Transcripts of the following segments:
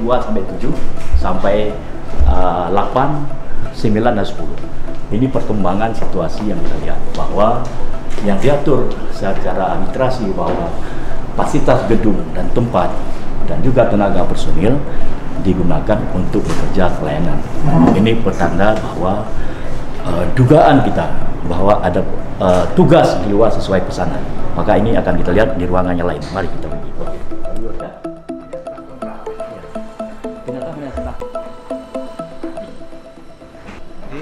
2 sampai 7 sampai 8, 9 dan 10. Ini perkembangan situasi yang kita lihat bahwa yang diatur secara administrasi bahwa fasilitas gedung dan tempat dan juga tenaga personil digunakan untuk bekerja pelayanan. Ini pertanda bahwa dugaan kita bahwa ada tugas di luar sesuai pesanan. Maka ini akan kita lihat di ruangannya lain. Mari kita pergi.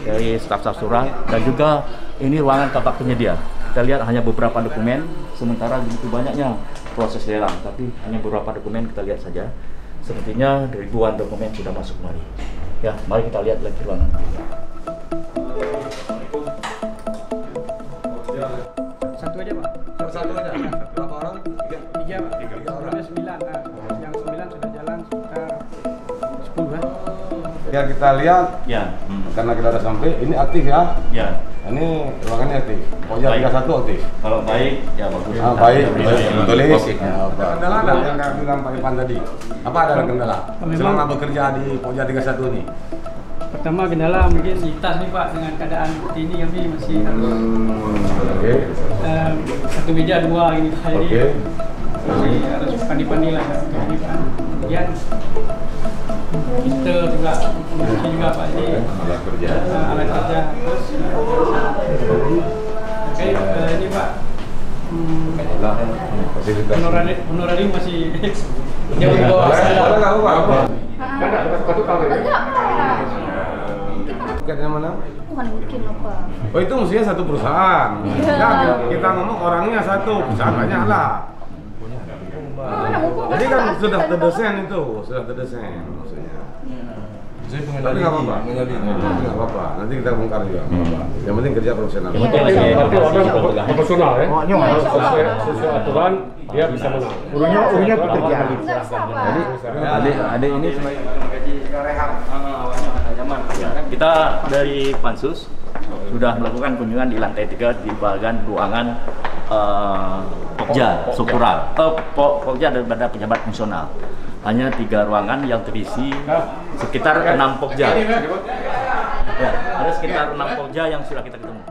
Dari staf-staf surat dan juga ini ruangan kabak penyedia. Kita lihat hanya beberapa dokumen, sementara begitu banyaknya proses lelang, tapi hanya beberapa dokumen kita lihat saja. Sepertinya ribuan dokumen sudah masuk kemari. Ya, mari kita lihat lagi ruangan. Satu aja Pak. Satu aja. Berapa orang? Tiga Pak. Tiga orang. 9. Yang 9 sudah jalan sekitar 10 ya. Biar kita lihat. Ya. Karena kita sudah sampai, ini aktif ya. Ya. Ini ruangannya aktif. Pokoknya 31 aktif. Kalau baik, ya bagus. Baik. Tulis. Kendala ada yang nggak bilang Pak Ipan tadi. Apa ada kendala? Selama bekerja di Pokja 31 ini. Pertama kendala mungkin tas nih Pak, dengan keadaan seperti ini kami masih Oke. satu meja 2 ini Pak. Jadi masih harus pandi-pandi lah ya. Kemudian kita juga memiliki juga Pak, jadi alat kerja. Terus oke, ini Pak, honorarium masih jauh di bawah standar. Tiketnya mana? Bukan mungkin apa. Oh itu mestinya satu perusahaan. Nah, kita ngomong orangnya satu, perusahaan banyak lah. Jadi kan sudah terdesain itu, sudah terdesain maksudnya. Tapi nggak apa-apa, nggak apa-apa. Nanti kita bongkar juga. Yang penting kerja profesional. Tapi orang profesional ya. Sesuai aturan dia bisa menang. Urunya pekerjaan. Jadi adik ini kita dari Pansus sudah melakukan kunjungan di lantai 3 di bagian ruangan Pokja struktural. Pokja daripada pejabat fungsional. Hanya 3 ruangan yang terisi sekitar 6 Pokja. Ya, ada sekitar 6 Pokja yang sudah kita ketemu.